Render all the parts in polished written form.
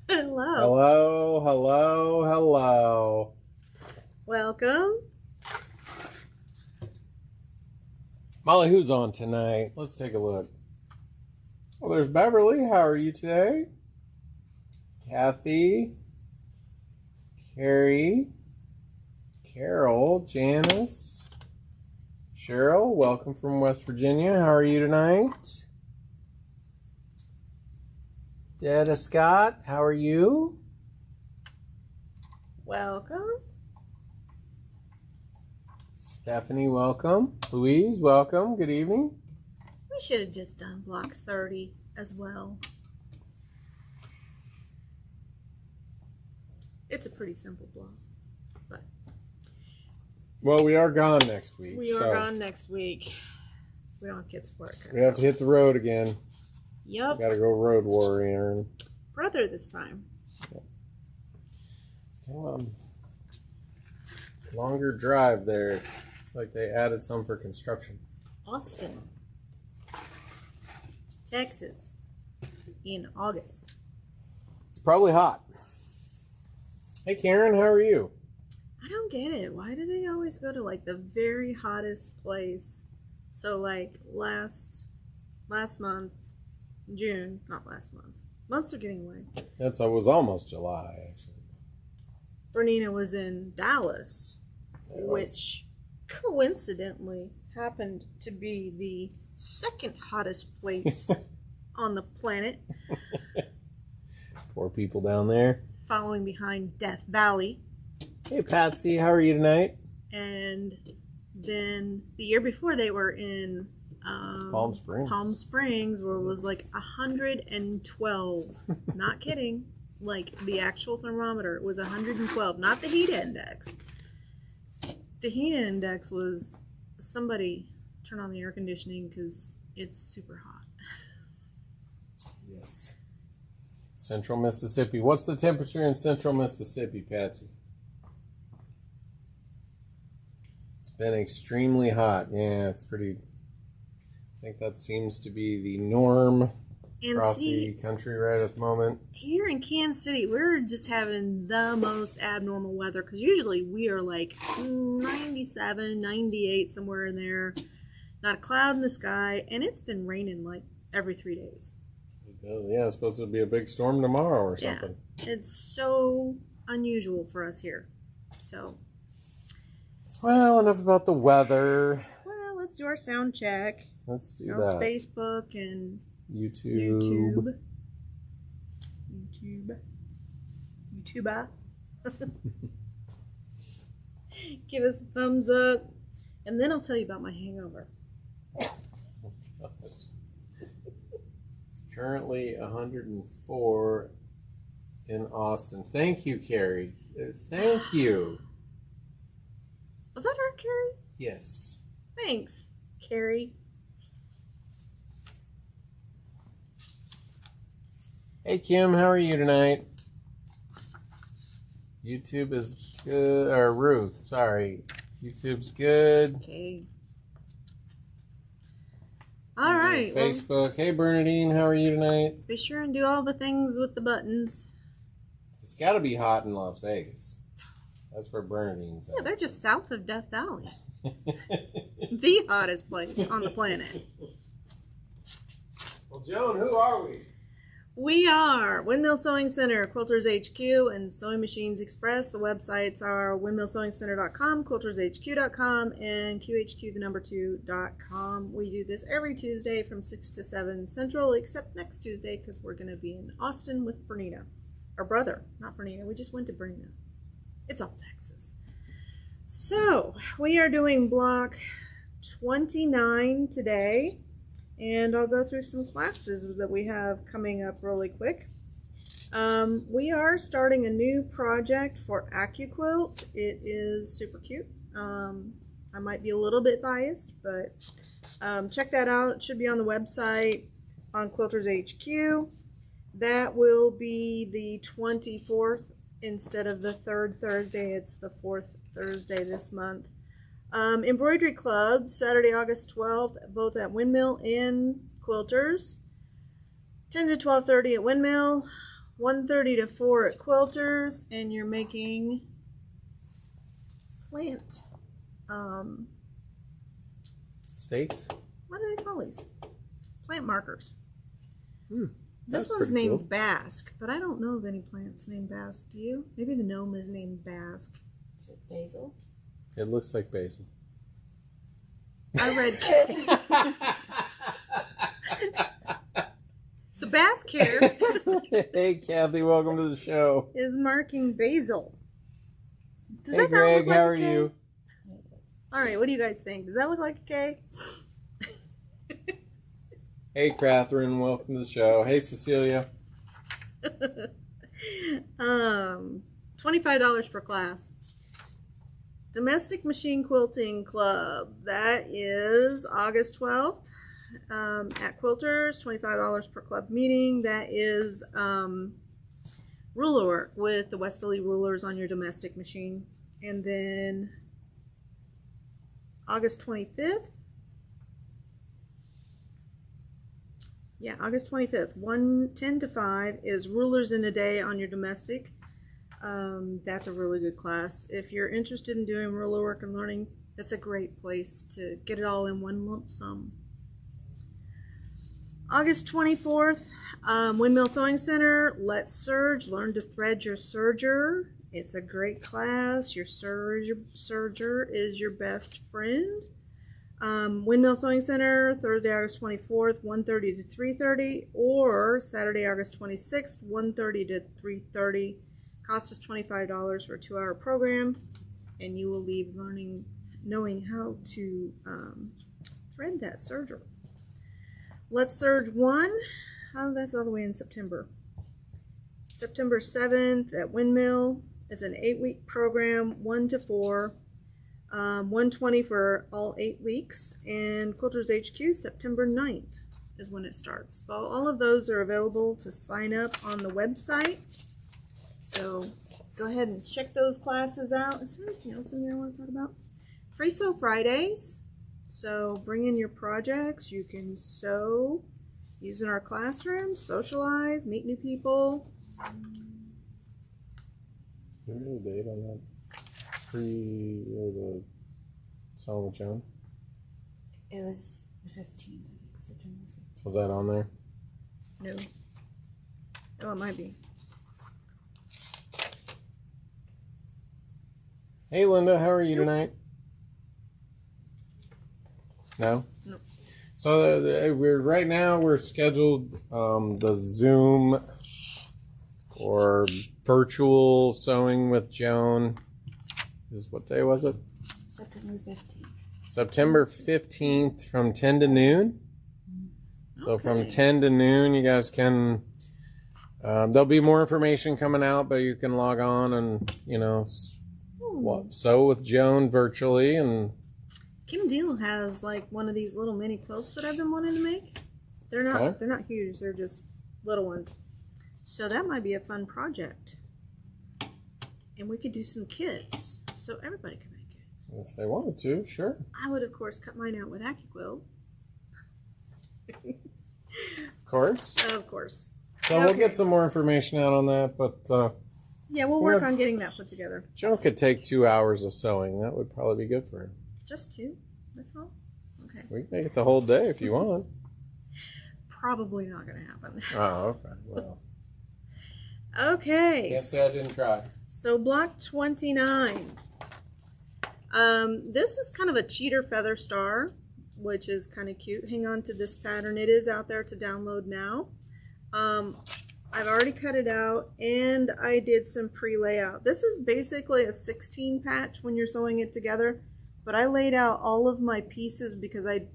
Hello. Hello, hello, hello. Welcome. Molly, who's on tonight? Let's take a look. Well, there's Beverly. How are you today? Kathy, Carrie, Carol, Janice, Cheryl, welcome from West Virginia. How are you tonight? Dada Scott, how are you? Welcome. Stephanie, welcome. Louise, welcome. Good evening. We should have just done block 30 as well. It's a pretty simple block, but Well, we are gone next week. we are gone next week. We don't have kids for it. We have to hit the road again. Yep. Got to go road warrior. Brother this time. It's kind of a longer drive there. It's like they added some for construction. Austin, Texas, in August. It's probably hot. Hey, Karen, how are you? I don't get it. Why do they always go to like the very hottest place? So like last month, June, not last month. Months are getting away. It was almost July, actually. Bernina was in Dallas, which coincidentally happened to be the second hottest place on the planet, Poor people down there. following behind Death Valley. Hey, Patsy, how are you tonight? And then the year before they were in Palm Springs. Palm Springs, where it was like 112. Not kidding. Like the actual thermometer was 112, not the heat index. The heat index was somebody turn on the air conditioning because it's super hot. Yes. Central Mississippi. What's the temperature in Central Mississippi, Patsy? It's been extremely hot. Yeah, it's pretty. I think that seems to be the norm across the country right at the moment. Here in Kansas City, we're just having the most abnormal weather because usually we are like 97, 98, somewhere in there. Not a cloud in the sky, and it's been raining like every 3 days. Yeah, it's supposed to be a big storm tomorrow or something. Yeah, it's so unusual for us here. So, well, enough about the weather. well, let's do our sound check. Let's do How's that. Facebook and YouTube. YouTuber. Give us a thumbs up, and then I'll tell you about my hangover. It's currently 104 in Austin. Thank you, Carrie. Thank you. Was that her, Carrie? Yes. Thanks, Carrie. Hey, Kim, how are you tonight? YouTube is good. Or Ruth, sorry. YouTube's good. Okay. All right. Facebook. Well, Hey, Bernadine, how are you tonight? be sure and do all the things with the buttons. It's got to be hot in Las Vegas. That's where Bernadine's at. Yeah, they're just south of Death Valley. The hottest place on the planet. Well, Joan, who are we? We are Windmill Sewing Center, Quilters HQ, and Sewing Machines Express. The websites are windmillsewingcenter.com, quiltershq.com, and qhq2.com. We do this every Tuesday from 6 to 7 Central, except next Tuesday because we're going to be in Austin with Bernina. Our brother, not Bernina. We just went to Bernina. It's all Texas. So, we are doing block 29 today. And I'll go through some classes that we have coming up really quick. We are starting a new project for AccuQuilt. It is super cute. I might be a little bit biased, but check that out. It should be on the website on Quilters HQ. That will be the 24th instead of the 3rd Thursday. It's the 4th Thursday this month. Embroidery Club, Saturday, August 12th, both at Windmill and Quilters. 10 to 12:30 at Windmill, 1:30 to 4 at Quilters, and you're making plant, Stakes? what do they call these? Plant markers. That's This one's pretty named cool. Basque, but I don't know of any plants named Basque. Do you? Maybe the gnome is named Basque. Is it basil? It looks like basil. I read. So Basque here Hey, Kathy, welcome to the show. is marking basil. Does Hey, that not Greg, look like how a are K? you? All right, what do you guys think? Does that look like a K? Hey, Catherine, welcome to the show. Hey, Cecilia. $25 per class. Domestic Machine Quilting Club. That is August 12th at Quilters. $25 per club meeting. That is ruler work with the Westerly rulers on your domestic machine. And then August 25th. Yeah, August 25th, 10 to 5 is Rulers in a Day on your domestic. That's a really good class. If you're interested in doing ruler work and learning, that's a great place to get it all in one lump sum. August 24th, Windmill Sewing Center, Let's Serge, learn to thread your serger. It's a great class. Your serger is your best friend. Windmill Sewing Center, Thursday, August 24th, 1:30 to 3:30, or Saturday, August 26th, 1:30 to 3:30. Cost is $25 for a 2-hour program, and you will leave knowing how to thread that serger. Let's Serge 1. Oh, that's all the way in September. September 7th at Windmill. It's an 8-week program, 1 to 4. $120 for all 8 weeks, and Quilters HQ September 9th is when it starts. Well, all of those are available to sign up on the website, so go ahead and check those classes out. Is there anything else in here I want to talk about? Free Sew Fridays, so bring in your projects. You can sew, use in our classroom, socialize, meet new people. Is there a date on that? The song with Joan? It was the 15th, September 15th. Was that on there? No. Oh, it might be. Hey, Linda, how are you tonight? No? Nope. So we're scheduled the Zoom or virtual sewing with Joan. What day was it? September 15th. September 15th from 10 to noon. So from 10 to noon, you guys can, there'll be more information coming out, but you can log on and, sew with Joan virtually. And Kim Deal has like one of these little mini quilts that I've been wanting to make. They're not huge, they're just little ones. So that might be a fun project. And we could do some kits so everybody can make it. if they wanted to, sure. I would, of course, cut mine out with AccuQuilt. Of course. Of course. So we'll get some more information out on that, but yeah, we'll work on getting that put together. Joan could take 2 hours of sewing. That would probably be good for her. Just 2? That's all? Okay. We can make it the whole day if you want. Probably not going to happen. Oh, okay. Well, Okay. can't say I didn't try. So block 29. This is kind of a cheater feather star, which is kind of cute. Hang on to this pattern. It is out there to download now. I've already cut it out and I did some pre-layout. This is basically a 16 patch when you're sewing it together, but I laid out all of my pieces because I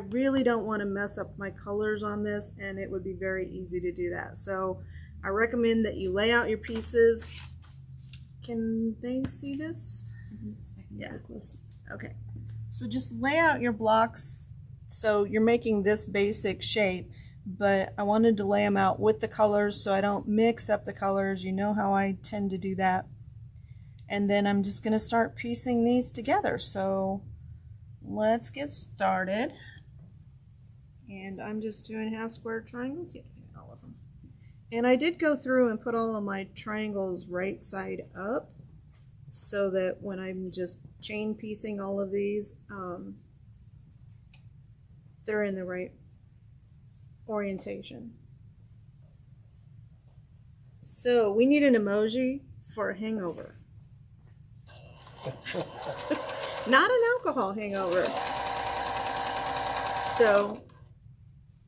really don't want to mess up my colors on this, and it would be very easy to do that. So I recommend that you lay out your pieces. Can they see this? Yeah. Okay. So just lay out your blocks. So you're making this basic shape, but I wanted to lay them out with the colors so I don't mix up the colors. You know how I tend to do that. And then I'm just going to start piecing these together. So let's get started. And I'm just doing half square triangles. Yeah, all of them. And I did go through and put all of my triangles right side up so that when I'm just chain piecing all of these, they're in the right orientation. So we need an emoji for a hangover. Not an alcohol hangover. So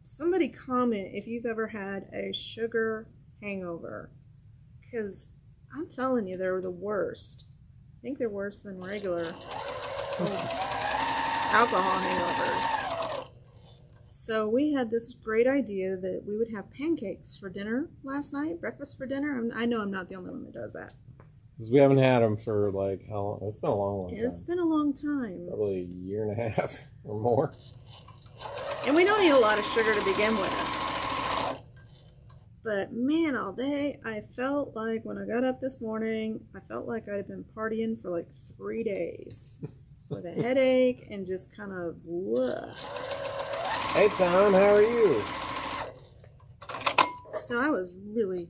somebody comment if you've ever had a sugar hangover, because I'm telling you, they're the worst. I think they're worse than regular alcohol hangovers. So we had this great idea that we would have pancakes for dinner last night, breakfast for dinner. I know I'm not the only one that does that. Because we haven't had them for like how long? It's been a long time. It's been a long time. Probably a year and a half or more. And we don't eat a lot of sugar to begin with. But man, all day, I felt like when I got up this morning, I felt like I'd been partying for like 3 days. With a headache and just kind of bleh. Hey Tom, how are you? So I was really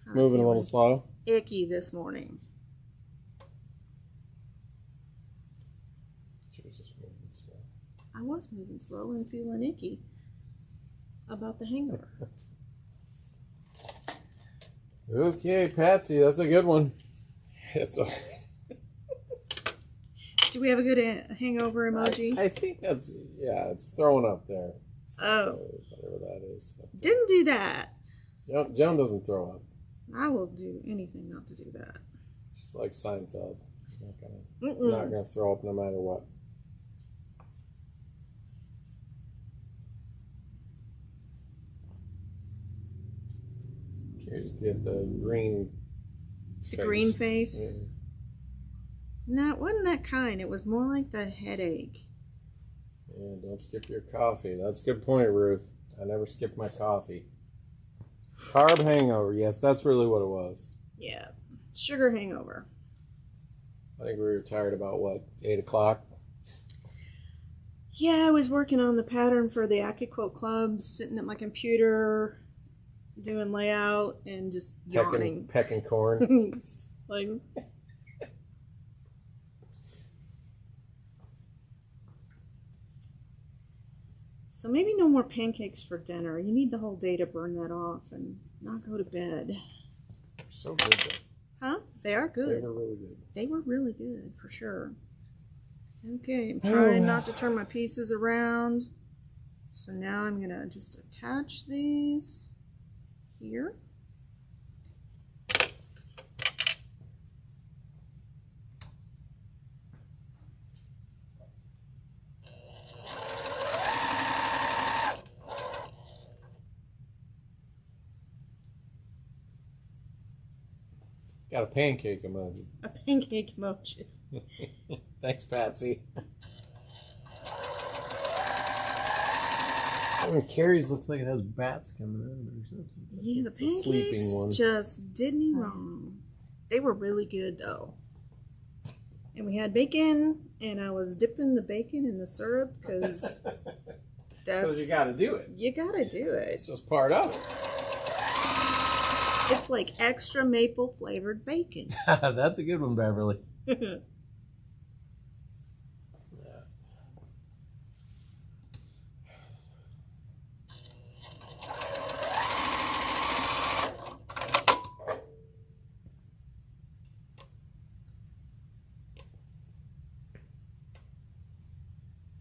kind Moving a little of slow. icky this morning. She was just moving slow. I was moving slow and feeling icky about the hangover. Okay, Patsy, that's a good one. It's a. Do we have a good hangover emoji? I think that's, yeah, it's throwing up there. Oh. Whatever that is. But, Didn't do that. Joan doesn't throw up. I will do anything not to do that. She's like Seinfeld. She's not gonna throw up no matter what. Here's get the green face. The green face? Yeah. No, it wasn't that kind. It was more like the headache. Yeah, don't skip your coffee. That's a good point, Ruth. I never skip my coffee. Carb hangover. Yes, that's really what it was. Yeah. Sugar hangover. I think we were tired about, what, 8 o'clock? Yeah, I was working on the pattern for the AccuQuote Club, sitting at my computer, doing layout, and just yawning. Pecking corn. Like... So maybe no more pancakes for dinner. You need the whole day to burn that off and not go to bed. So good, though. Huh? They are good. They were really good. They were really good, for sure. Okay, I'm trying not to turn my pieces around. So now I'm going to just attach these here. Got a pancake emoji. A pancake emoji. Thanks, Patsy. Carrie's looks like it has bats coming out of it or something. Yeah, the It's a sleeping pancakes one. just did me wrong. They were really good, though. And we had bacon, and I was dipping the bacon in the syrup because that's... Because you got to do it. You gotta do it. It's just part of it. It's like extra maple flavored bacon. That's a good one, Beverly.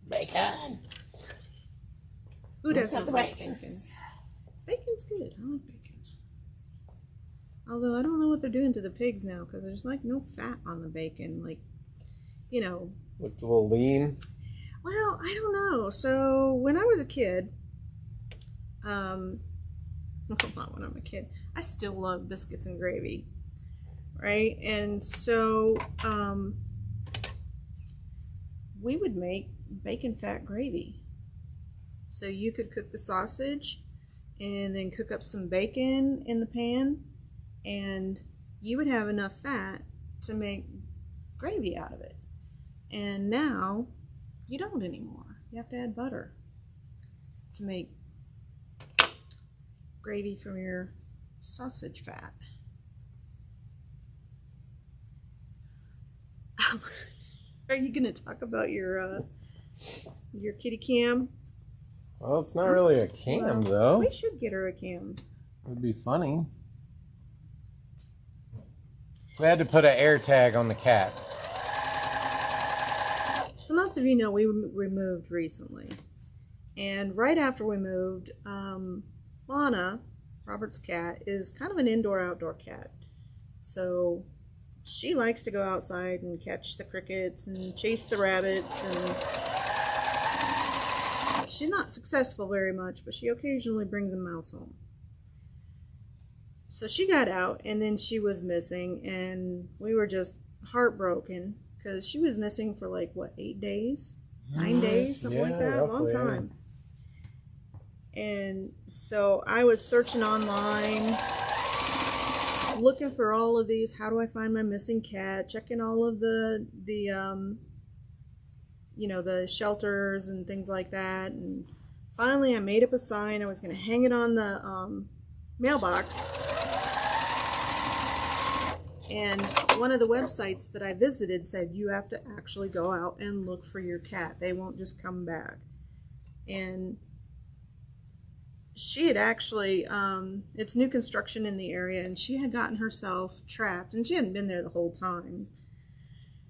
Bacon. Who doesn't the like bacon? bacon? Bacon's good. I like bacon. Although I don't know what they're doing to the pigs now because there's like no fat on the bacon. Like, you know. Looked a little lean. Well, I don't know. So when I was a kid, well, not when I'm a kid, I still love biscuits and gravy, right? And so we would make bacon fat gravy. So you could cook the sausage and then cook up some bacon in the pan, and you would have enough fat to make gravy out of it. And now you don't anymore. You have to add butter to make gravy from your sausage fat. Are you going to talk about your kitty cam? Well, it's not really a cam, though. We should get her a cam. It would be funny. We had to put an air tag on the cat. So most of you know we moved recently. And right after we moved, Lana, Robert's cat, is kind of an indoor-outdoor cat. So she likes to go outside and catch the crickets and chase the rabbits, and she's not successful very much, but she occasionally brings a mouse home. So she got out, and then she was missing, and we were just heartbroken because she was missing for like, what, 8 days? 9 days? Something like that? A long time. And so I was searching online, looking for all of these, how do I find my missing cat, checking all of the shelters and things like that. And finally I made up a sign. I was going to hang it on the mailbox. And one of the websites that I visited said you have to actually go out and look for your cat. They won't just come back. And she had actually, it's new construction in the area, and she had gotten herself trapped, and she hadn't been there the whole time.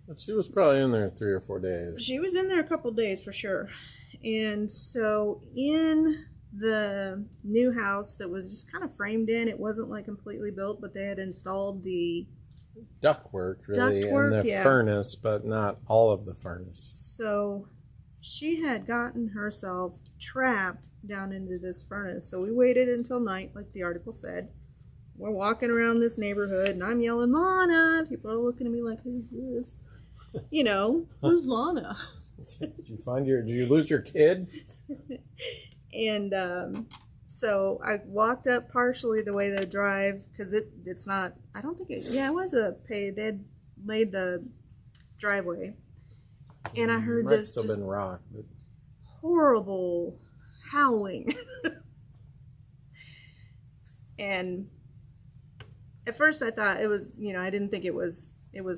But she was probably in there 3 or 4 days. She was in there a couple days for sure. And so in the new house that was just kind of framed in, it wasn't like completely built, but they had installed the ductwork, really, and the furnace, but not all of the furnace. So she had gotten herself trapped down into this furnace. So we waited until night, like the article said. We're walking around this neighborhood, and I'm yelling, Lana! People are looking at me like, who's this? You know, who's Lana? Did you lose your kid? And so I walked up partially the way they drive, because it's not, I don't think it was a paved, they had laid the driveway. And I heard this still been rocked, but horrible howling. And at first I thought it was, I didn't think it was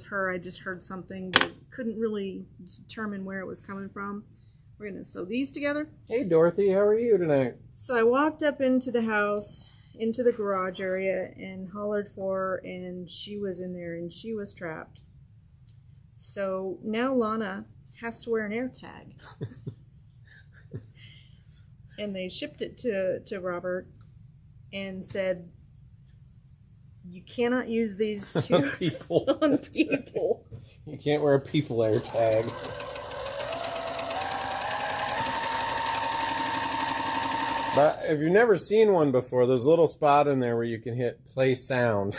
her. I just heard something, but couldn't really determine where it was coming from. We're going to sew these together. Hey, Dorothy, how are you tonight? So I walked up into the house, into the garage area, and hollered for her, and she was in there, and she was trapped. So now Lana has to wear an air tag. And they shipped it to Robert and said, you cannot use these two people. on people. You can't wear a people air tag. But if you've never seen one before, there's a little spot in there where you can hit play sound.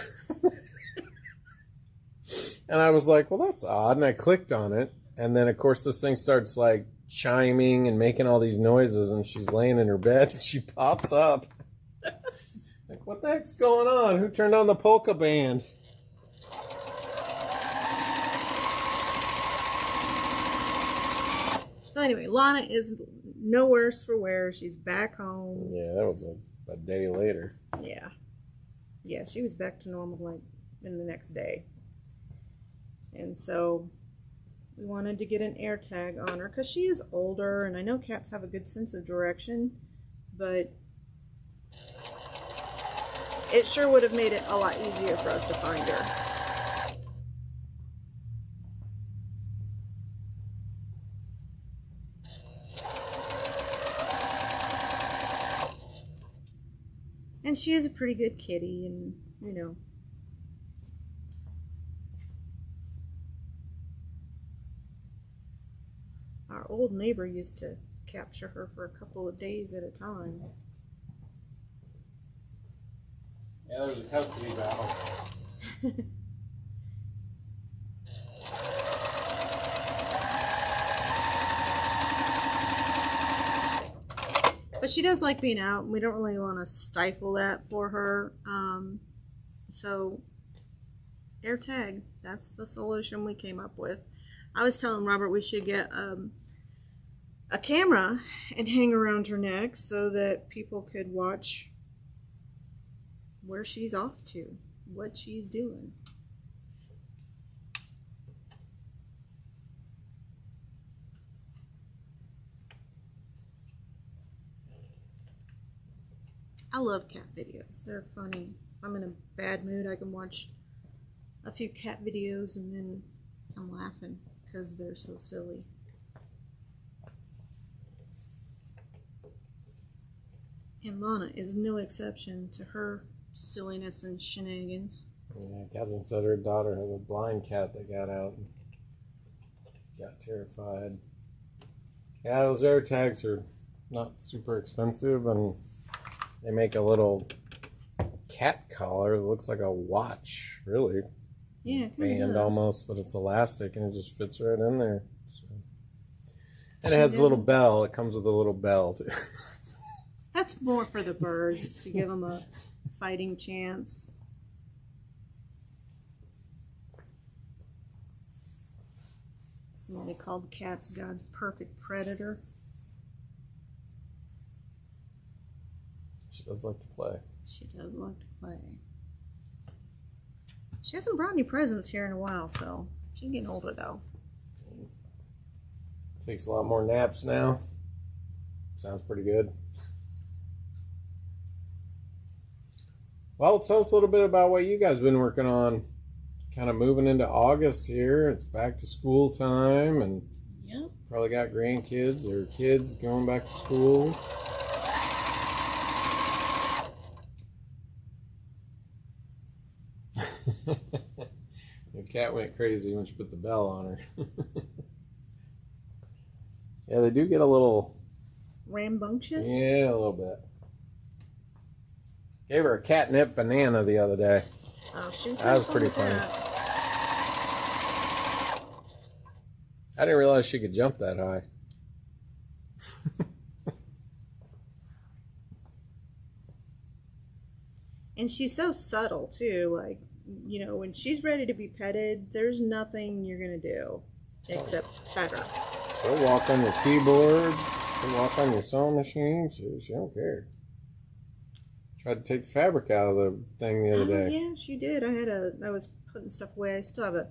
And I was like, well, that's odd. And I clicked on it. And then, of course, this thing starts like chiming and making all these noises. And she's laying in her bed and she pops up. Like, what the heck's going on? Who turned on the polka band? So anyway, Lana is no worse for wear. She's back home. Yeah, that was a day later. Yeah. Yeah, she was back to normal like in the next day. And so we wanted to get an air tag on her because she is older, and I know cats have a good sense of direction, but it sure would have made it a lot easier for us to find her. And she is a pretty good kitty, and our old neighbor used to capture her for a couple of days at a time. Yeah, there was a custody battle. But she does like being out, and we don't really want to stifle that for her. So, air tag, that's the solution we came up with. I was telling Robert we should get a camera and hang around her neck so that people could watch where she's off to, what she's doing. I love cat videos. They're funny. If I'm in a bad mood, I can watch a few cat videos and then I'm laughing because they're so silly. And Lana is no exception to her silliness and shenanigans. Yeah, Catherine said her daughter had a blind cat that got out and got terrified. Yeah, those air tags are not super expensive, and they make a little cat collar that looks like a watch, really. Yeah, it Band does. almost, but it's elastic and it just fits right in there. So. And She it has a little doesn't- bell. It comes with a little bell too. That's more for the birds to give them a fighting chance. Somebody called cats God's perfect predator. She does like to play. She does like to play. She hasn't brought any presents here in a while, so she's getting older though. Takes a lot more naps now. Sounds pretty good. Well, tell us a little bit about what you guys have been working on. Kind of moving into August here. It's back to school time, and Yep. probably got grandkids or kids going back to school. The cat went crazy when she put the bell on her. Yeah, they do get a little, Rambunctious. yeah, a little bit. Gave her a catnip banana the other day. Oh, she was That was having pretty fun with funny. that. I didn't realize she could jump that high. And she's so subtle too. Like, you know, when she's ready to be petted, there's nothing you're gonna do except pet her. She'll walk on your keyboard. She'll walk on your sewing machine. She don't care. Tried to take the fabric out of the thing the other Oh, day. yeah, she did. I was putting stuff away. I still have a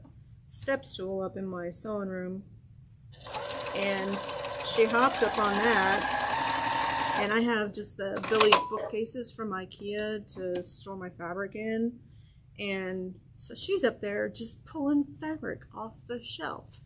step stool up in my sewing room, and she hopped up on that. And I have just the Billy bookcases from IKEA to store my fabric in, and so she's up there just pulling fabric off the shelf,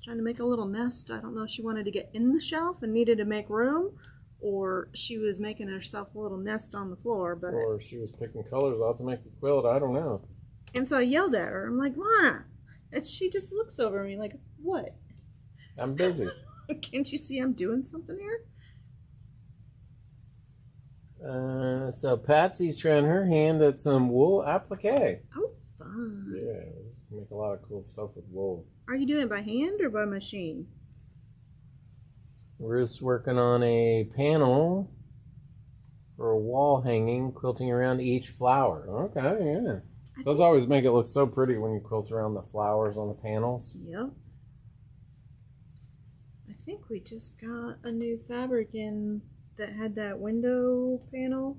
trying to make a little nest. I don't know if she wanted to get in the shelf and needed to make room, or she was making herself a little nest on the floor. But Or she was picking colors out to make a quilt. I don't know. and so I yelled at her. I'm like, Lana, and she just looks over me like, what? I'm busy. Can't you see I'm doing something here? So Patsy's trying her hand at some wool applique. Oh, fun. Yeah, we make a lot of cool stuff with wool. Are you doing it by hand or by machine? Ruth's working on a panel for a wall hanging, quilting around each flower. Okay, yeah. Those always make it look so pretty when you quilt around the flowers on the panels. Yep. I think we just got a new fabric in that had that window panel.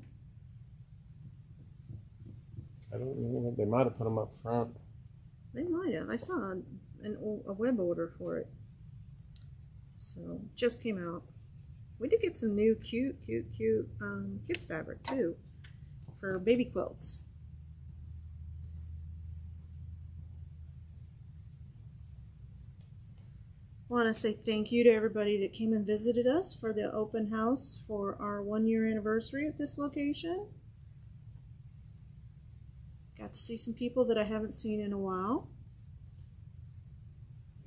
I don't know. They might have put them up front. They might have. I saw a web order for it. So, just came out. We did get some new cute kids fabric too for baby quilts. I want to say thank you to everybody that came and visited us for the open house for our 1-year anniversary at this location. Got to see some people that I haven't seen in a while.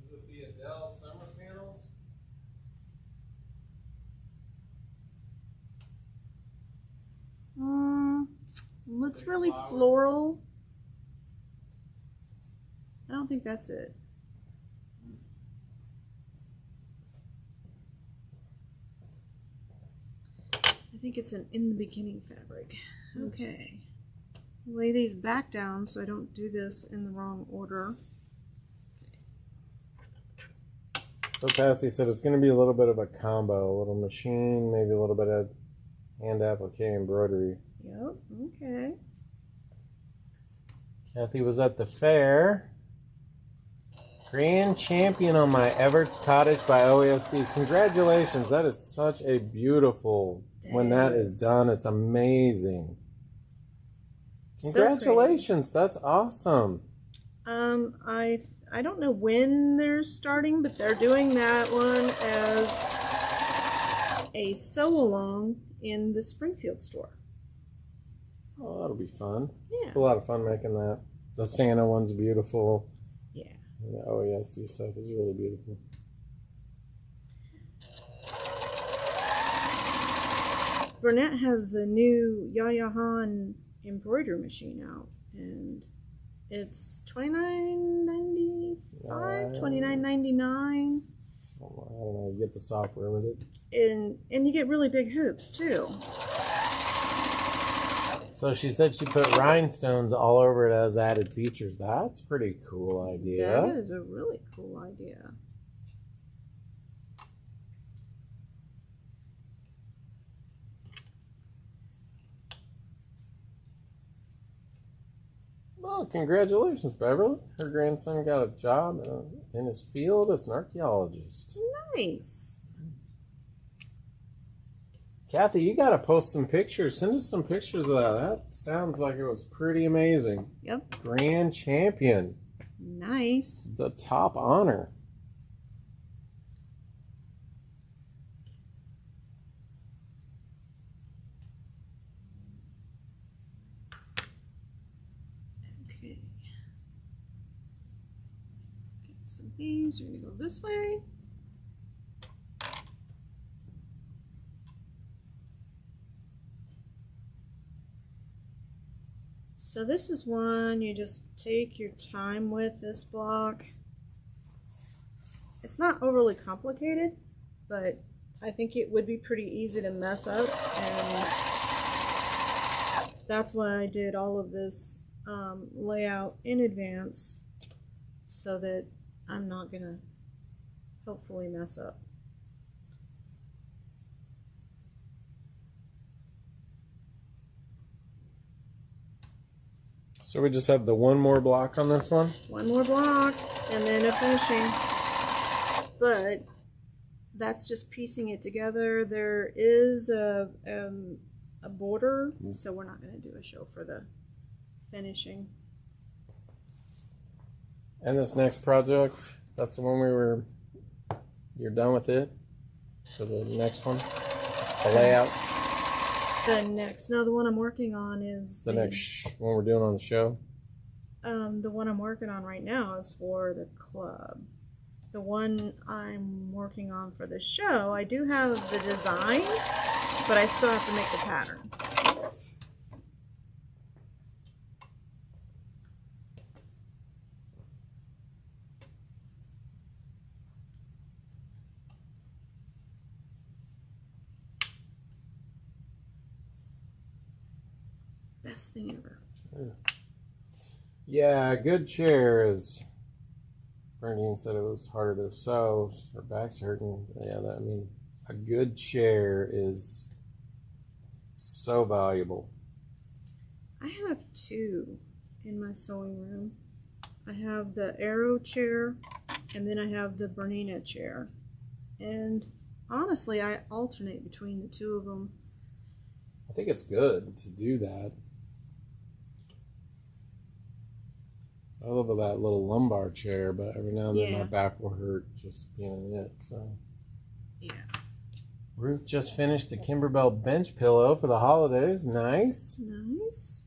Is it the Adele summer panels? It's really floral. I don't think that's it. I think it's an in the beginning fabric. Okay. Lay these back down so I don't do this in the wrong order. So Patsy said it's going to be a little bit of a combo, a little machine, maybe a little bit of hand applique embroidery. Yep, Okay. Kathy was at the fair. Grand champion on my Everett's Cottage by OESD. Congratulations. That is such a beautiful, when that is done, it's amazing. Congratulations. So that's awesome. I don't know when they're starting, but they're doing that one as a sew-along in the Springfield store. Oh, that'll be fun. Yeah. It's a lot of fun making that. The Santa one's beautiful. Yeah. And the OESD stuff is really beautiful. Burnett has the new Yaya Han embroidery machine out, and it's $29.95, $29.99. I don't know. You get the software with it, and you get really big hoops too. So she said she put rhinestones all over it as added features. That's a pretty cool idea. That is a really cool idea. Well, congratulations, Beverly. Her grandson got a job in his field as an archaeologist. Nice. Kathy, you got to post some pictures. Send us some pictures of that. That sounds like it was pretty amazing. Yep. Grand champion. Nice. The top honor. Okay. Get some of these. We're going to go this way. So this is one you just take your time with, this block. It's not overly complicated, but I think it would be pretty easy to mess up, and that's why I did all of this layout in advance, so that I'm not gonna hopefully mess up. So we just have the one more block on this one? One more block and then a finishing. But that's just piecing it together. There is a border, so we're not going to do a show for the finishing. And this next project, that's the one you're done with it? For the next one? The layout? The one I'm working on is the next one we're doing on the show. The one I'm working on right now is for the club. The one I'm working on for the show, I do have the design, but I still have to make the pattern. Best thing ever. Yeah, a good chair is. Bernadine said it was harder to sew. Her back's hurting. Yeah, I mean, a good chair is so valuable. I have two in my sewing room. I have the Arrow chair, and then I have the Bernina chair. And honestly, I alternate between the two of them. I think it's good to do that. I love that little lumbar chair, but every now and then my back will hurt just being in it. So, yeah. Ruth just finished the Kimberbell bench pillow for the holidays. Nice. Nice.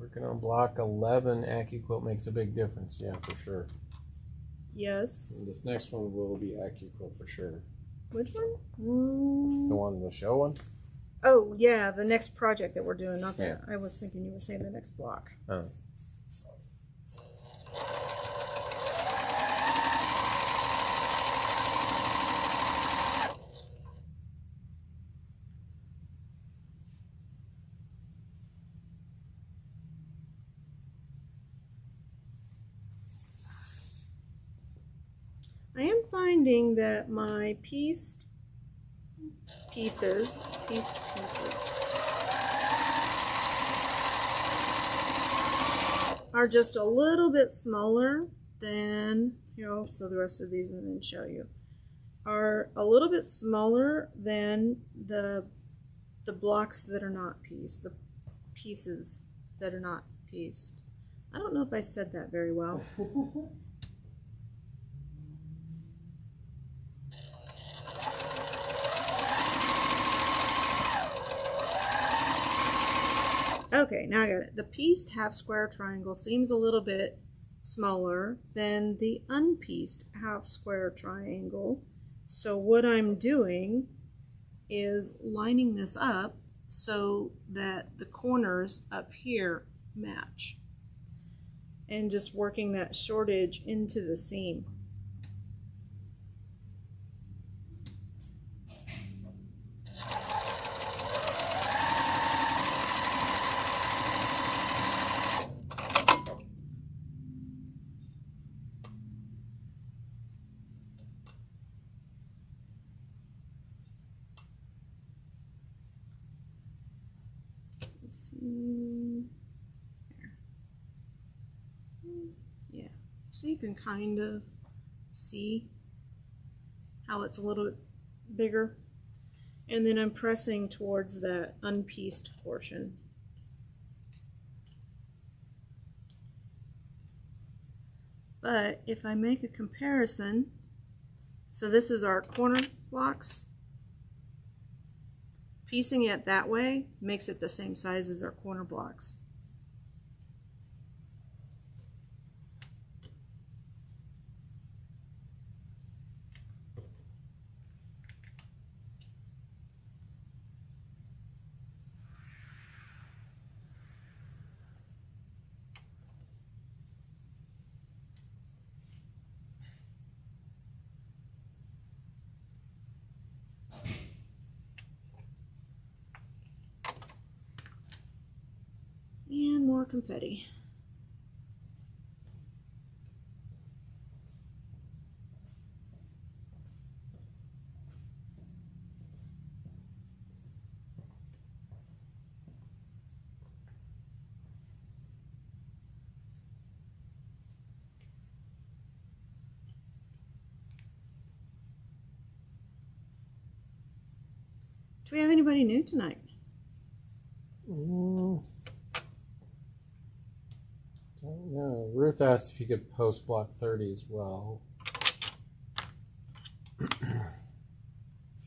Working on block 11. AccuQuilt makes a big difference. Yeah, for sure. Yes. And this next one will be AccuQuilt for sure. Which one? The one, the show one? Oh, yeah, the next project that we're doing. Not that. I was thinking you were saying the next block. Oh. I am finding that my pieced pieces are just a little bit smaller than, here I'll sew the rest of these and then show you, are a little bit smaller than the blocks that are not pieced, the pieces that are not pieced. I don't know if I said that very well. Okay, now I got it. The pieced half square triangle seems a little bit smaller than the unpieced half square triangle. So what I'm doing is lining this up so that the corners up here match, and just working that shortage into the seam. See, yeah, so you can kind of see how it's a little bit bigger, and then I'm pressing towards that unpieced portion. But if I make a comparison, so this is our corner blocks. Piecing it that way makes it the same size as our corner blocks. And more confetti. Do we have anybody new tonight? Don't know. Ruth asked if you could post block 30 as well. If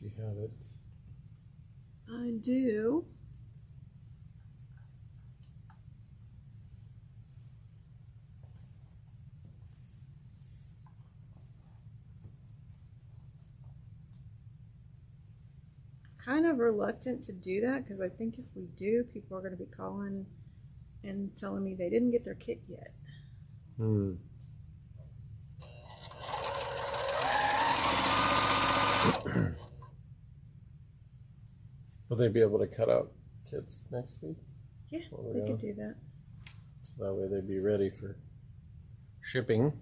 you have it. I do. Kind of reluctant to do that because I think if we do, people are going to be calling and telling me they didn't get their kit yet. Will they be able to cut out kits next week? Yeah, they could do that. So that way they'd be ready for shipping.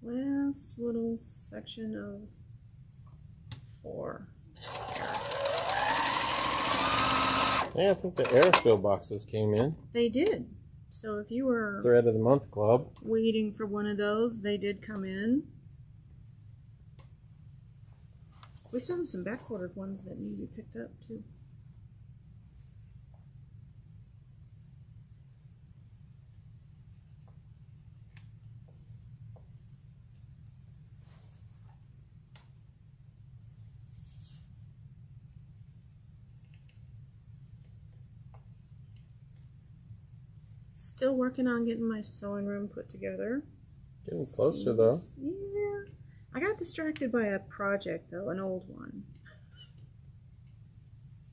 Last little section of 4. Yeah, I think the airfill boxes came in. They did. So if you were Thread of the Month Club. waiting for one of those, they did come in. We still have some back-ordered ones that need to be picked up too. Still working on getting my sewing room put together. Getting closer though. Yeah. I got distracted by a project though, an old one.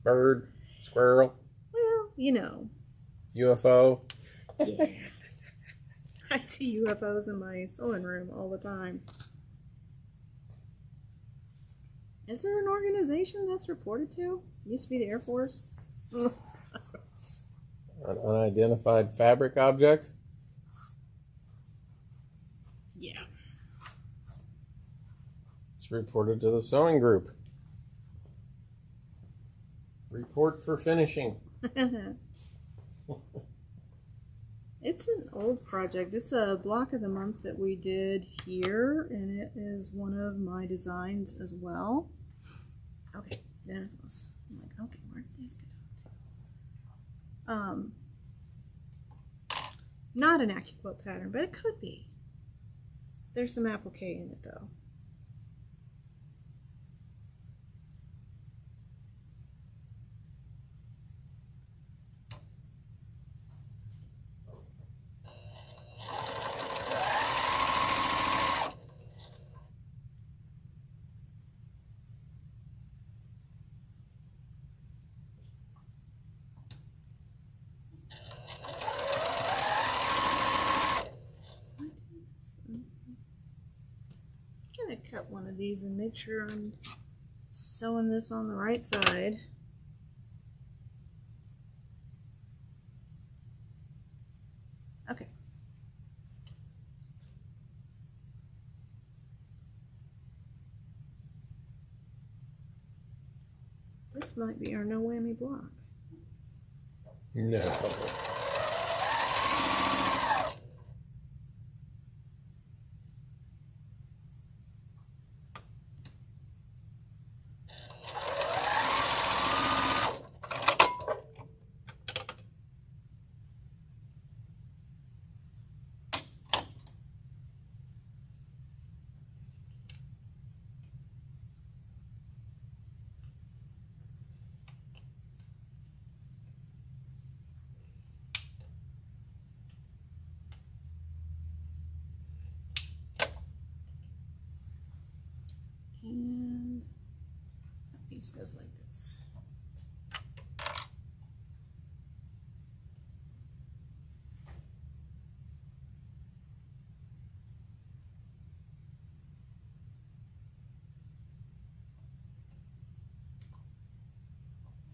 Bird, squirrel, Well, you know. UFO. Yeah. I see UFOs in my sewing room all the time. Is there an organization that's reported to? Used to be the Air Force. An unidentified fabric object? Yeah. It's reported to the sewing group. Report for finishing. It's an old project. It's a block of the month that we did here, and it is one of my designs as well. Okay, there it goes. I'm like, okay, where did these get out to? Not an AccuQuilt pattern, but it could be. There's some applique in it though. I'm gonna cut one of these and make sure I'm sewing this on the right side. Okay. This might be our no whammy block. No. And that piece goes like this.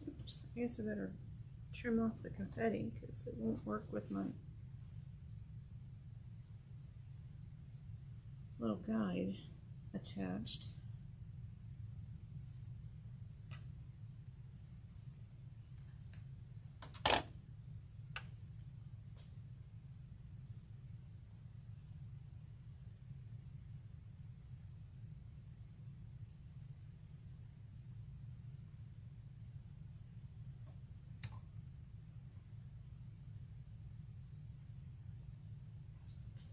Oops, I guess I better trim off the confetti because it won't work with my little guide attached.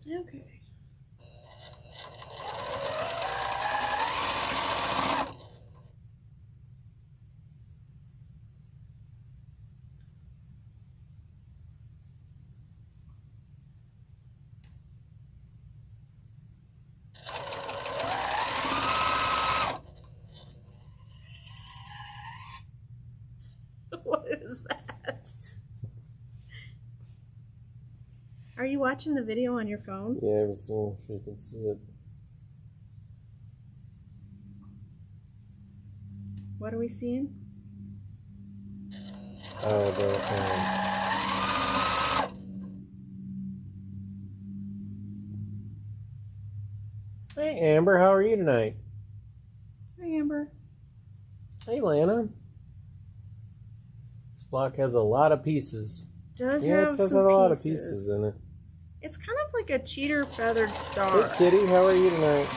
Okay. What is that? Are you watching the video on your phone? Yeah, I was seeing if you can see it. What are we seeing? Oh, Hey, Amber, how are you tonight? Hi, Amber. Hey, Lana. This block has a lot of pieces. Does Yeah, it have does some have a lot of pieces. pieces in it. It's kind of like a cheater feathered star. Hey, Kitty, how are you tonight?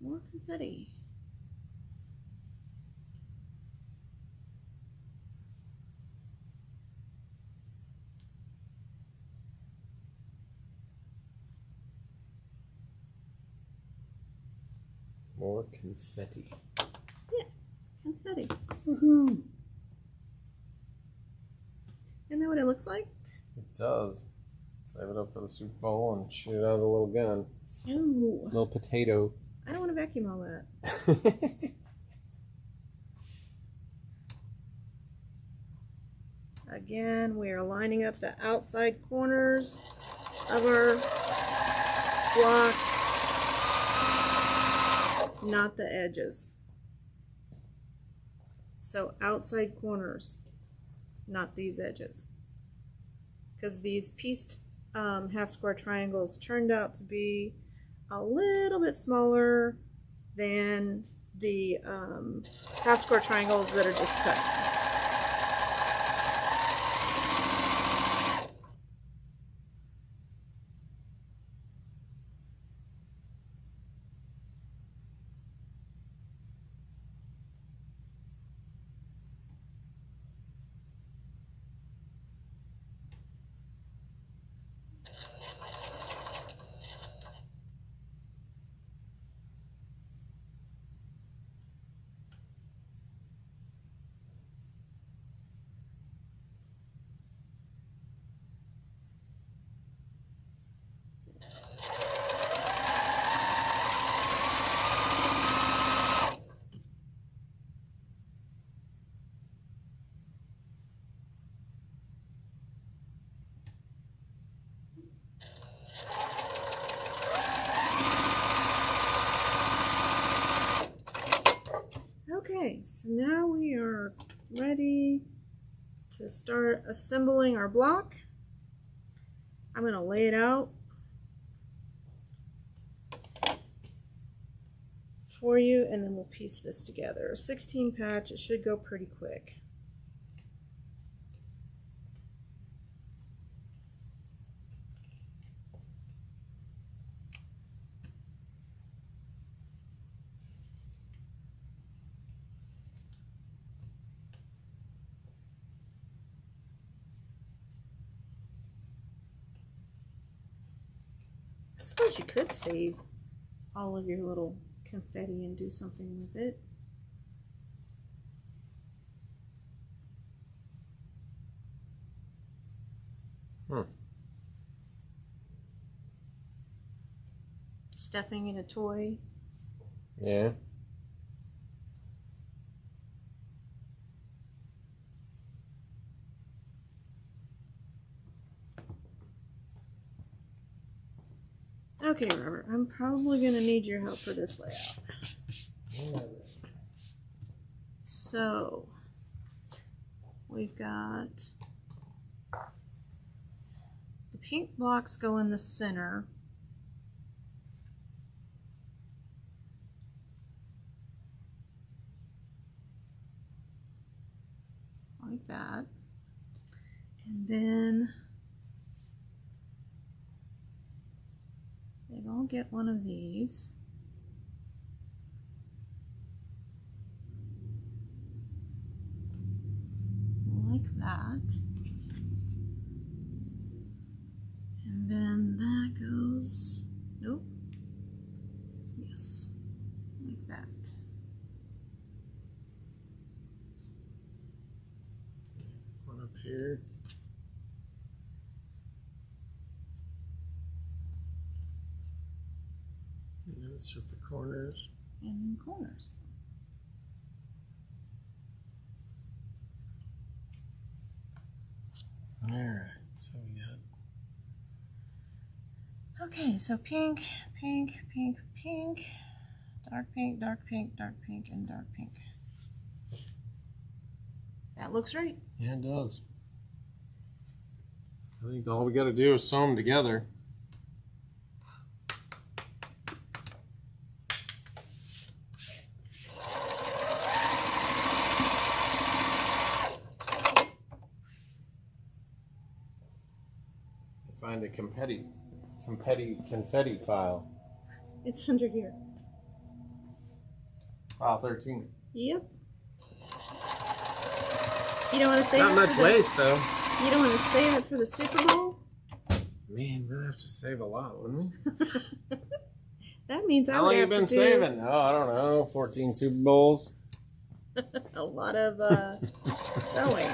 More confetti. More confetti. Yeah, confetti. Woohoo! Isn't that what it looks like? It does. Save it up for the Super Bowl and shoot it out of the little gun. Ooh. Little potato. I don't want to vacuum all that. Again, we are lining up the outside corners of our block, not the edges. So outside corners, not these edges. Because these pieced half square triangles turned out to be a little bit smaller than the half square triangles that are just cut. Okay, so now we are ready to start assembling our block. I'm going to lay it out for you and then we'll piece this together. A 16 patch, it should go pretty quick. I suppose you could save all of your little confetti and do something with it. Stuffing in a toy. Yeah. Okay, Robert, I'm probably going to need your help for this layout. So, we've got the pink blocks go in the center. Like that. And then they'd all get one of these. Like that. And then that goes, nope. Yes, like that. One up here. And then it's just the corners. And then corners. Alright, so we got. Okay, so pink, pink, pink, pink, dark pink, dark pink, dark pink, and dark pink. That looks right. Yeah, it does. I think all we got to do is sew them together. Find a confetti file. It's under here. File 13. Yep. You don't want to save Not it much for waste though. You don't want to save it for the Super Bowl? Man, we'll have to save a lot, wouldn't we? That means I How would long you have been to saving? Oh, I don't know, 14 Super Bowls. do a lot of sewing.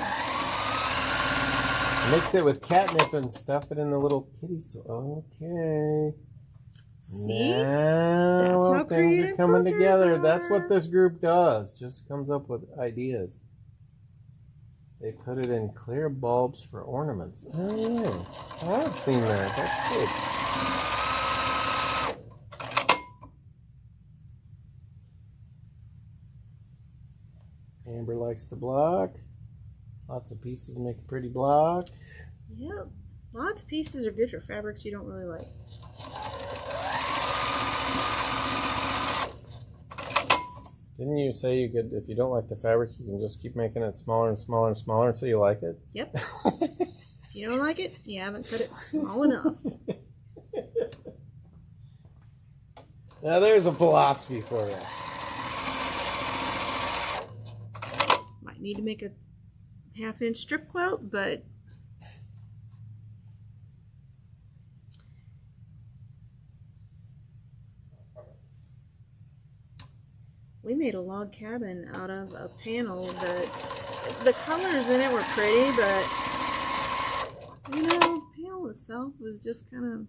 Mix it with catnip and stuff it in the little kitty store. Okay. See? Now That's how things are creative coming quilters together. That's are. what this group does. Just comes up with ideas. They put it in clear bulbs for ornaments. Oh yeah. I have seen that. That's good. Amber likes the block. Lots of pieces make a pretty block. Yep. Lots of pieces are good for fabrics you don't really like. Didn't you say you could, if you don't like the fabric, you can just keep making it smaller and smaller and smaller until you like it? Yep. If you don't like it, you haven't cut it small enough. Now there's a philosophy for you. Might need to make a 1/2-inch strip quilt, but we made a log cabin out of a panel that the colors in it were pretty, but you know, the panel itself was just kind of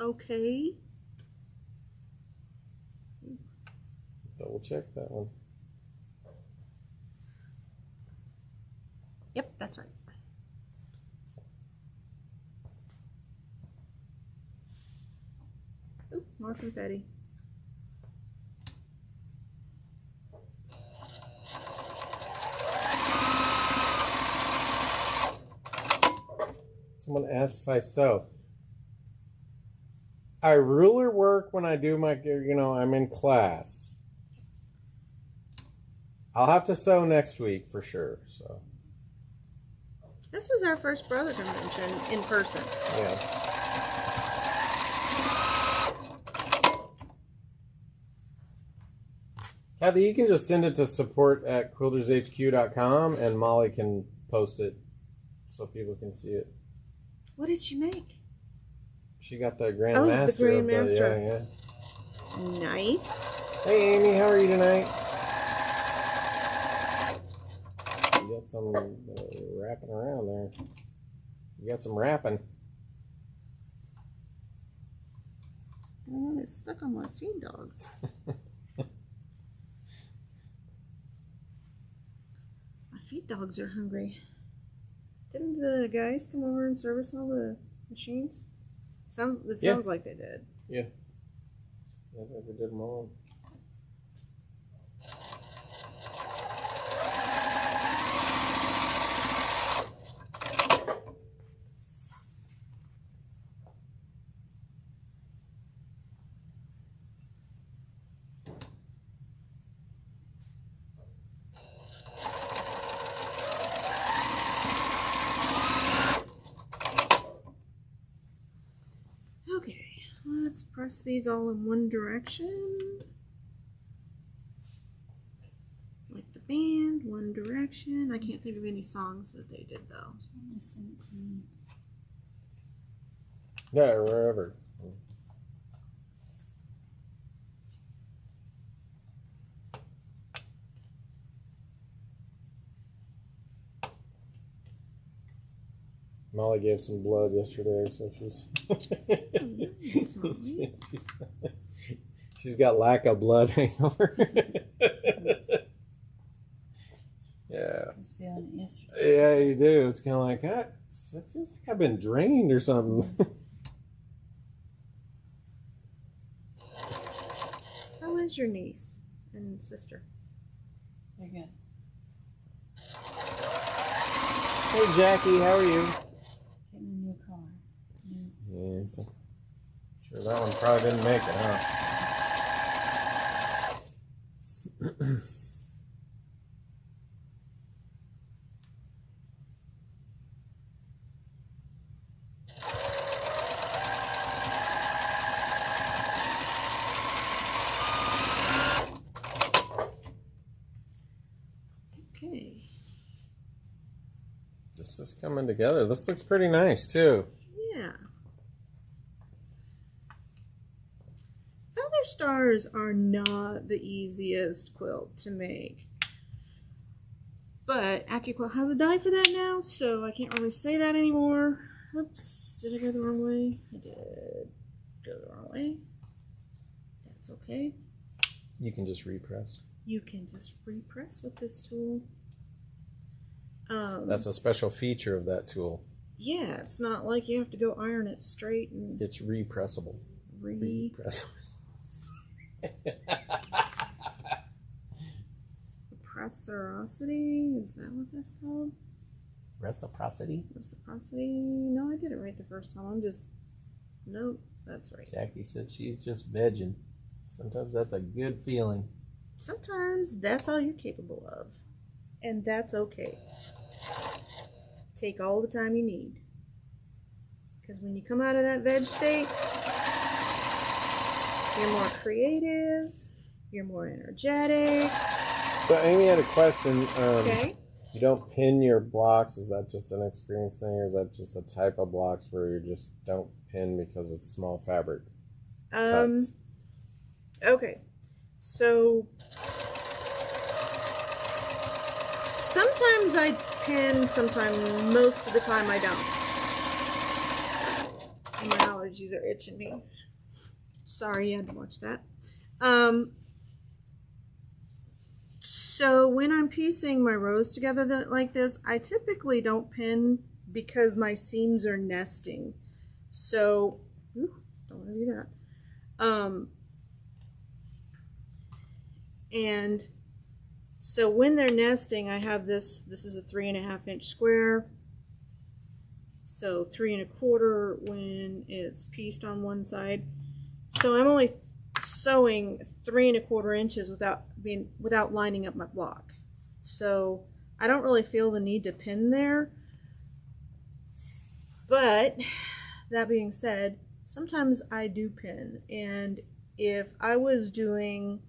okay. Double check that one. Yep, that's right. Ooh, more confetti. Someone asked if I sew. I ruler work when I do my, I'm in class. I'll have to sew next week for sure, so. This is our first brother convention in person. Yeah. Kathy, you can just send it to support@quiltershq.com and Molly can post it so people can see it. What did she make? She got the Grand Oh, the Master. Grand Master. Yeah. Nice. Hey, Amy, how are you tonight? You got some wrapping around there. You got some wrapping. Oh, it's stuck on my feed dog. My feed dogs are hungry. Didn't the guys come over and service all the machines? Sounds like they did. Yeah. I think we did them all. Okay, let's press these all in one direction. Like the band, One Direction. I can't think of any songs that they did though. Yeah, wherever. Molly gave some blood yesterday, so she's she's got lack of blood hangover. Yeah. I was feeling it yesterday. Yeah, you do. It's kind of like, it feels like I've been drained or something. How is your niece and sister? They're good. Hey, Jackie, how are you? Getting a new car. Yes. Sure, that one probably didn't make it, huh? Okay. This is coming together. This looks pretty nice, too. Yeah. Feather stars are not the easiest quilt to make. But AccuQuilt has a die for that now, so I can't really say that anymore. Oops, did I go the wrong way? I did go the wrong way. That's okay. You can just repress. You can just repress with this tool. That's a special feature of that tool. Yeah, it's not like you have to go iron it straight and It's repressible. Repressible. Reciprocity, is that what that's called? Reciprocity? Reciprocity? No, I did it right the first time. I'm just, nope, that's right. Jackie said she's just vegging. Sometimes that's a good feeling. Sometimes that's all you're capable of. And that's okay. Take all the time you need. Because when you come out of that veg state, you're more creative, you're more energetic. So Amy had a question. Okay. You don't pin your blocks. Is that just an experience thing, or is that just the type of blocks where you just don't pin because it's small fabric cuts? Okay. So sometimes I pin, sometimes, most of the time I don't. My allergies are itching me. Sorry you had to watch that. So when I'm piecing my rows together like this, I typically don't pin because my seams are nesting. So, don't want to do that. And so when they're nesting, I have this is a 3.5 inch square. So 3 1/4 when it's pieced on one side. So I'm only sewing 3 1/4 inches without lining up my block. So I don't really feel the need to pin there. But that being said, sometimes I do pin. And if I was doing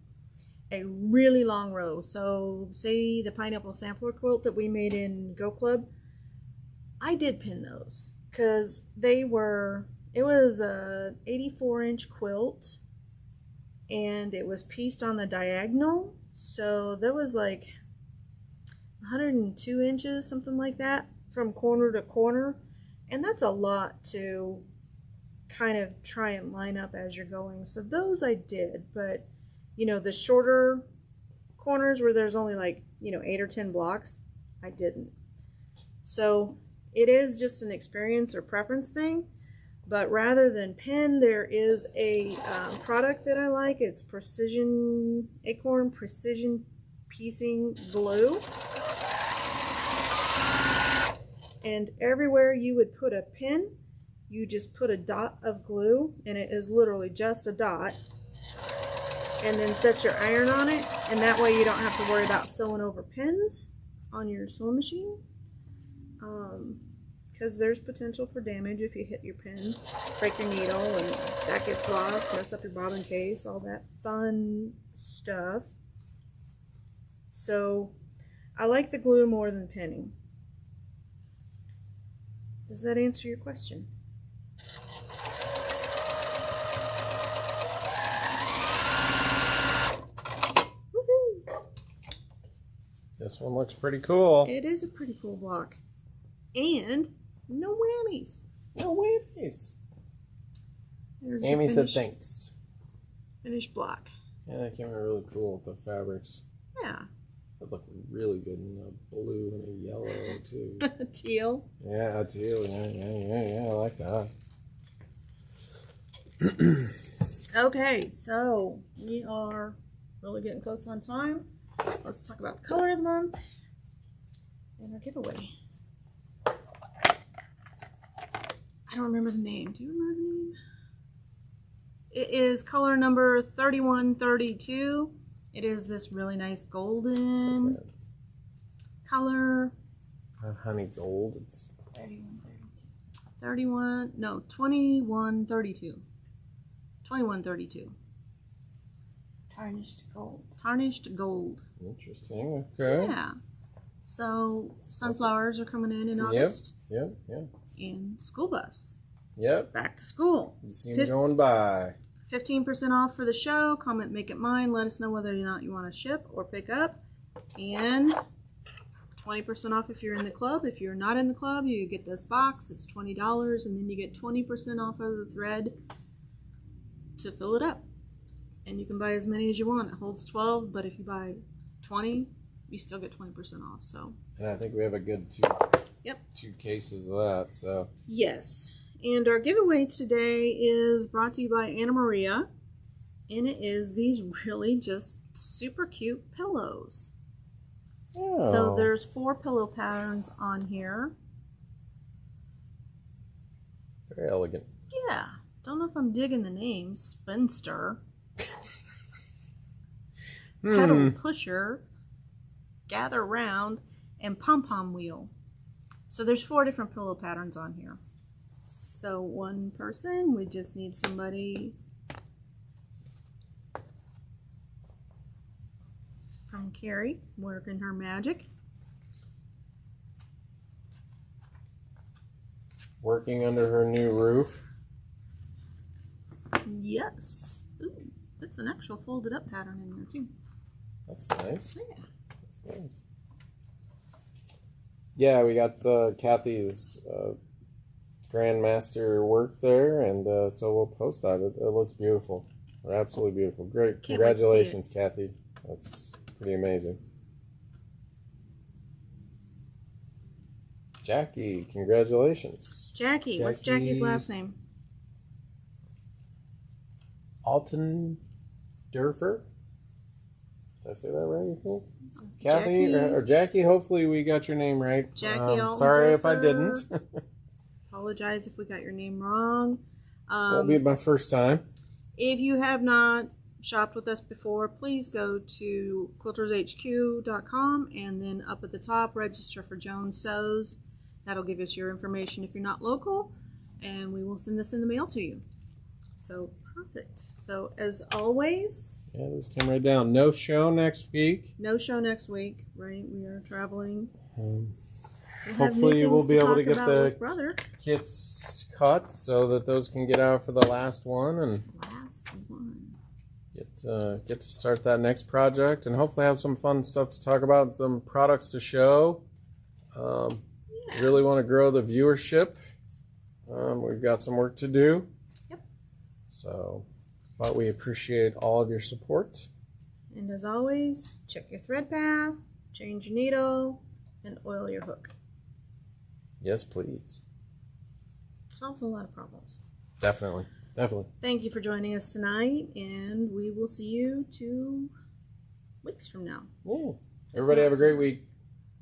a really long row, so say the pineapple sampler quilt that we made in Go Club, I did pin those because it was a 84 inch quilt and it was pieced on the diagonal, so that was like 102 inches, something like that, from corner to corner, and that's a lot to kind of try and line up as you're going. So those I did, but you know, the shorter corners where there's only like, 8 or 10 blocks, I didn't. So it is just an experience or preference thing. But rather than pin, there is a product that I like. It's Acorn Precision Piecing Glue. And everywhere you would put a pin, you just put a dot of glue, and it is literally just a dot. And then set your iron on it, and that way you don't have to worry about sewing over pins on your sewing machine. Because there's potential for damage if you hit your pin, break your needle, and that gets lost, mess up your bobbin case, all that fun stuff. So I like the glue more than pinning. Does that answer your question? Woohoo! This one looks pretty cool. It is a pretty cool block. And no whammies. No whammies. There's Amy said thanks. Finished block. Yeah, that came out really cool with the fabrics. Yeah. It looked really good in a blue and a yellow too. Teal. Yeah, teal. Yeah. I like that. Okay, so we are really getting close on time. Let's talk about the color of the month and our giveaway. I don't remember the name. Do you remember the name? It is color number 3132. It is this really nice golden color. Not honey gold. It's 2132. 2132. Tarnished gold. Tarnished gold. interesting. Okay. Yeah. So sunflowers are coming in August. Yep. And school bus. Yep. Back to school. You see them going by. 15% off for the show. Comment, make it mine. Let us know whether or not you want to ship or pick up. And 20% off if you're in the club. If you're not in the club, you get this box. It's $20, and then you get 20% off of the thread to fill it up. And you can buy as many as you want. It holds 12, but if you buy 20, you still get 20% off. So. And I think we have a good two cases of that. So. Yes. And our giveaway today is brought to you by Anna Maria. And it is these really just super cute pillows. Oh. So there's 4 pillow patterns on here. Very elegant. Yeah. Don't know if I'm digging the name. Spinster. Pedal pusher. Gather round. And pom-pom wheel. So there's 4 different pillow patterns on here. So one person, we just need somebody from Carrie working her magic. Working under her new roof. Yes. Ooh, that's an actual folded up pattern in there too. That's nice. Yeah. That's nice. Yeah, we got Kathy's Grandmaster work there, and so we'll post that. It looks beautiful. Absolutely beautiful. Great. Can't wait to see Congratulations, Kathy. That's pretty amazing. Jackie, congratulations. Jackie, what's Jackie's last name? Altendorfer? Did I say that right, you think? Kathy or Jackie, hopefully we got your name right. Jackie sorry if I didn't. Apologize if we got your name wrong. Won't be my first time. If you have not shopped with us before, please go to quiltershq.com and then up at the top, register for Joan Sews. That'll give us your information if you're not local, and we will send this in the mail to you. So, perfect. So, as always... Yeah, this came right down. No show next week. No show next week, right? We are traveling. Hopefully we'll be able to get the kits cut so that those can get out for the last one and get to start that next project and hopefully have some fun stuff to talk about and some products to show. Really want to grow the viewership. We've got some work to do. Yep. So, but we appreciate all of your support. And as always, check your thread path, change your needle, and oil your hook. Yes, please. Solves a lot of problems. Definitely. Thank you for joining us tonight, and we will see you 2 weeks from now. Yeah. Everybody have a great week.